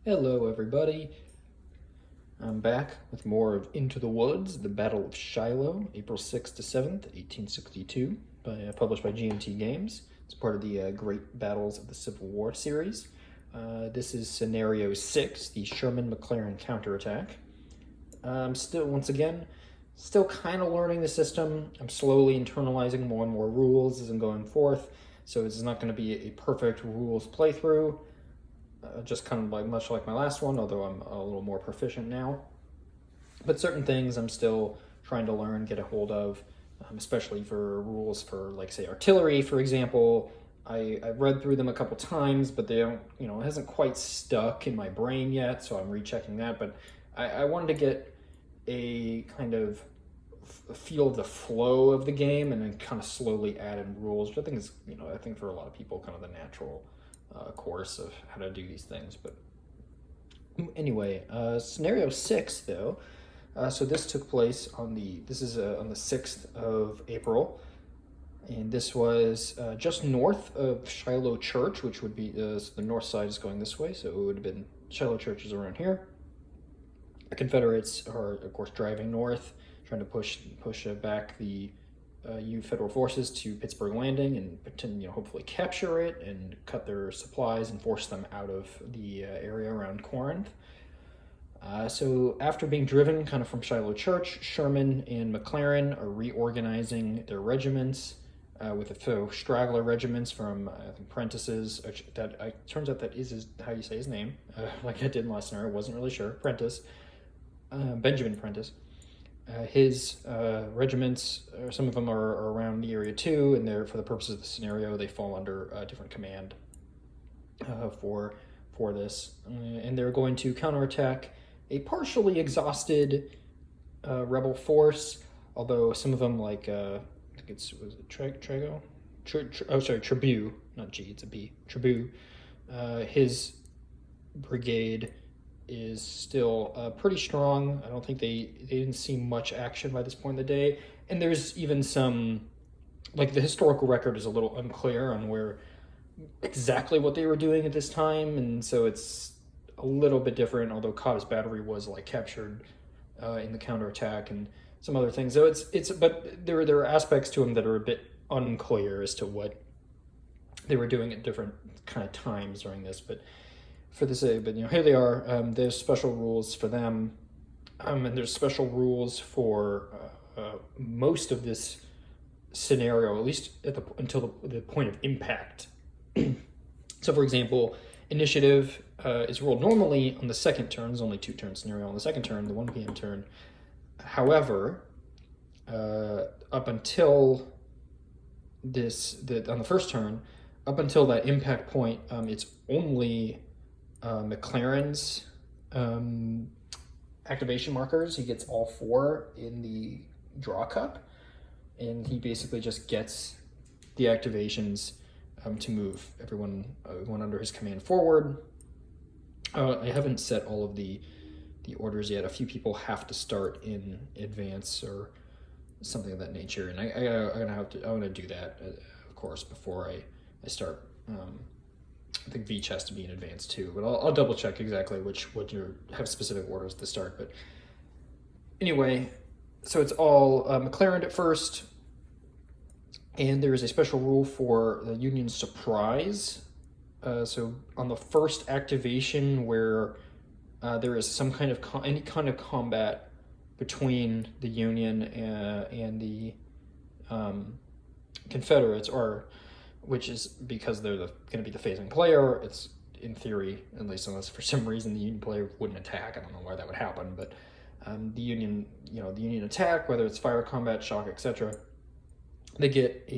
Hello, everybody. I'm back with more of Into the Woods, the Battle of Shiloh, April 6th to 7th, 1862, published by GMT Games. It's part of the Great Battles of the Civil War series. This is Scenario 6, the Sherman-McClellan counterattack. I'm still kind of learning the system. I'm slowly internalizing more and more rules as I'm going forth, so this is not going to be a perfect rules playthrough. Just kind of much like my last one, although I'm a little more proficient now. But certain things I'm still trying to learn, get a hold of, especially for rules for, like, say, artillery, for example. I've read through them a couple times, but they don't, it hasn't quite stuck in my brain yet, so I'm rechecking that. But I wanted to get a kind of feel of the flow of the game and then kind of slowly add in rules, which I think is, I think for a lot of people, kind of the natural course of how to do these things. But anyway, scenario 6 though. So this took place on the 6th of April, and this was just north of Shiloh Church, which would be so the north side is going this way, so it would have been Shiloh Church is around here. The Confederates are, of course, driving north, trying to push back the federal forces to Pittsburgh Landing and hopefully capture it and cut their supplies and force them out of the area around Corinth. So after being driven kind of from Shiloh Church, Sherman and McClellan are reorganizing their regiments with a few straggler regiments from, I think, Prentice's. Turns out that is how you say his name, like I did in last scenario. I wasn't really sure. Prentice, Benjamin Prentice. His regiments, some of them are around the area too, and they're, for the purposes of the scenario, they fall under a different command for this. And they're going to counterattack a partially exhausted rebel force, although some of them, like, I think was it Trego? Tribue, not G, it's a B. Tribue. His brigade is still pretty strong. I don't think they didn't see much action by this point in the day. And there's even some, like, the historical record is a little unclear on where exactly what they were doing at this time, and so it's a little bit different, although Cobb's battery was, like, captured in the counterattack and some other things. So but there are aspects to them that are a bit unclear as to what they were doing at different kind of times during this. But here they are. There's special rules for them, and there's special rules for most of this scenario, at least until the point of impact. So, for example, initiative is rolled normally on the second turn. There's only 2 turn scenario on the second turn, the 1 p.m. turn. However, up until on the first turn, up until that impact point, it's only McClellan's activation markers. He gets all 4 in the draw cup, and he basically just gets the activations to move everyone under his command forward. I haven't set all of the orders yet. A few people have to start in advance or something of that nature, and I'm gonna do that, of course, before I start. I think Veach has to be in advance too, but I'll double check exactly what you have specific orders to start. But anyway, so it's all McClellan at first, and there is a special rule for the Union surprise. So on the first activation, where there is some kind of any kind of combat between the Union and the Confederates, which is because they're going to be the phasing player. It's, in theory, at least, unless for some reason the Union player wouldn't attack. I don't know why that would happen, but the Union attack, whether it's fire, combat, shock, etc., they get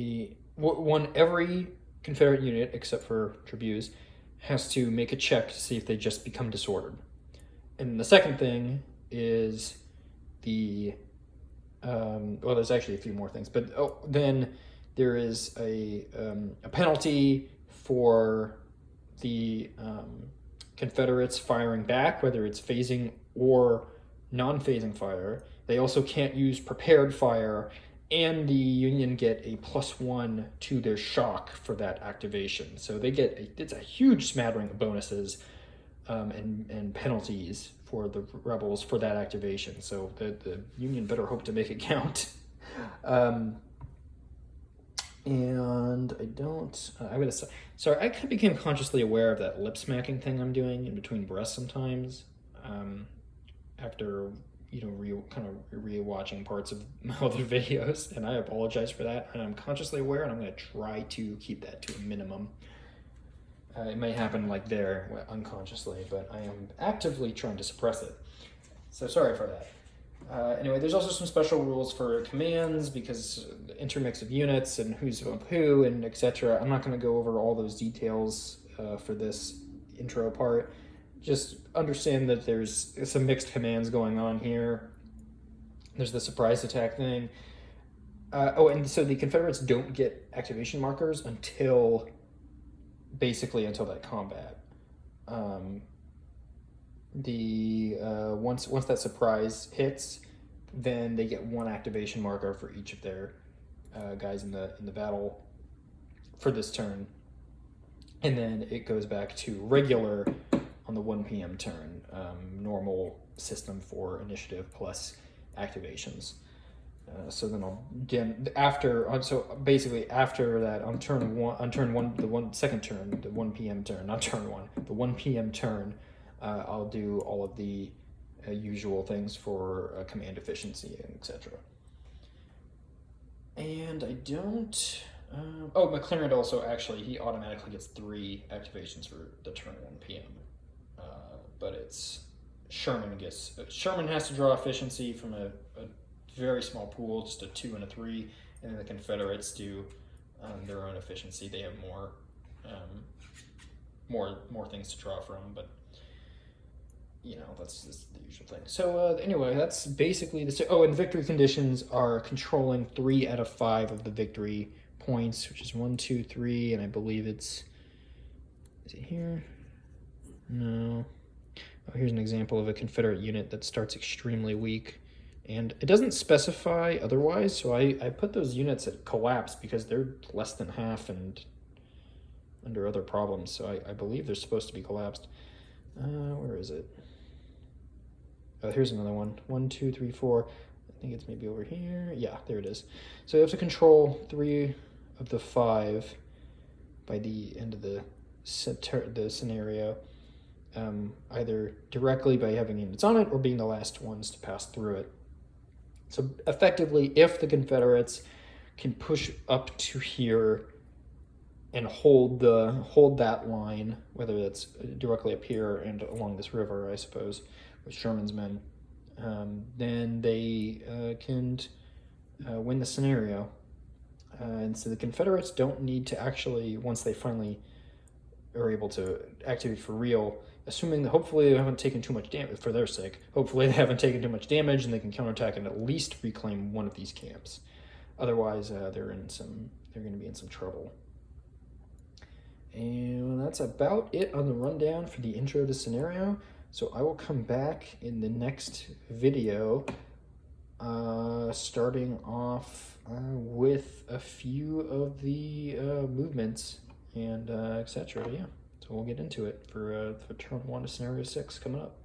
every Confederate unit, except for Tribunes, has to make a check to see if they just become disordered. And the second thing is there's actually a few more things, but then there is a penalty for the Confederates firing back, whether it's phasing or non-phasing fire. They also can't use prepared fire, and the Union get a +1 to their shock for that activation. So they get it's a huge smattering of bonuses and penalties for the rebels for that activation. So the Union better hope to make it count. And I don't. I'm gonna. Sorry, I kind of became consciously aware of that lip smacking thing I'm doing in between breaths sometimes. After kind of re-watching parts of my other videos, and I apologize for that. And I'm consciously aware, and I'm gonna try to keep that to a minimum. It may happen like there unconsciously, but I am actively trying to suppress it. So sorry for that. Anyway, there's also some special rules for commands because intermix of units and who's up who and etc. I'm not going to go over all those details for this intro part. Just understand that there's some mixed commands going on here. There's the surprise attack thing. And so the Confederates don't get activation markers until that combat. Once that surprise hits, then they get one activation marker for each of their guys in the battle for this turn, and then it goes back to regular on the 1 p.m. turn, normal system for initiative plus activations. So then after that on turn one, the second turn, the 1 p.m. turn, not turn one, the 1 p.m. turn. I'll do all of the usual things for command efficiency and etc. And I don't... McLaren also he automatically gets 3 activations for the turn 1 p.m. But it's... Sherman has to draw efficiency from a very small pool, just a 2 and a 3, and then the Confederates do their own efficiency. They have more things to draw from, but that's just the usual thing. So anyway, that's basically and the victory conditions are controlling 3 out of 5 of the victory points, which is 1, 2, 3, and I believe is it here? No. Oh, here's an example of a Confederate unit that starts extremely weak, and it doesn't specify otherwise, so I put those units at collapse because they're less than half and under other problems, so I believe they're supposed to be collapsed. Where is it? Oh, here's another one. 1, 2, 3, 4. I think it's maybe over here. Yeah, there it is. So you have to control 3 of the 5 by the end of the scenario, either directly by having units on it or being the last ones to pass through it. So effectively, if the Confederates can push up to here and hold that line, whether that's directly up here and along this river, I suppose, with Sherman's men, then they can win the scenario. And so the Confederates don't need to actually, once they finally are able to activate for real, assuming that hopefully they haven't taken too much damage, for their sake, hopefully they haven't taken too much damage and they can counterattack and at least reclaim one of these camps. Otherwise, they're going to be in some trouble. And that's about it on the rundown for the intro to scenario. So I will come back in the next video, starting off with a few of the movements and etc. Yeah, so we'll get into it for turn 1 to scenario 6 coming up.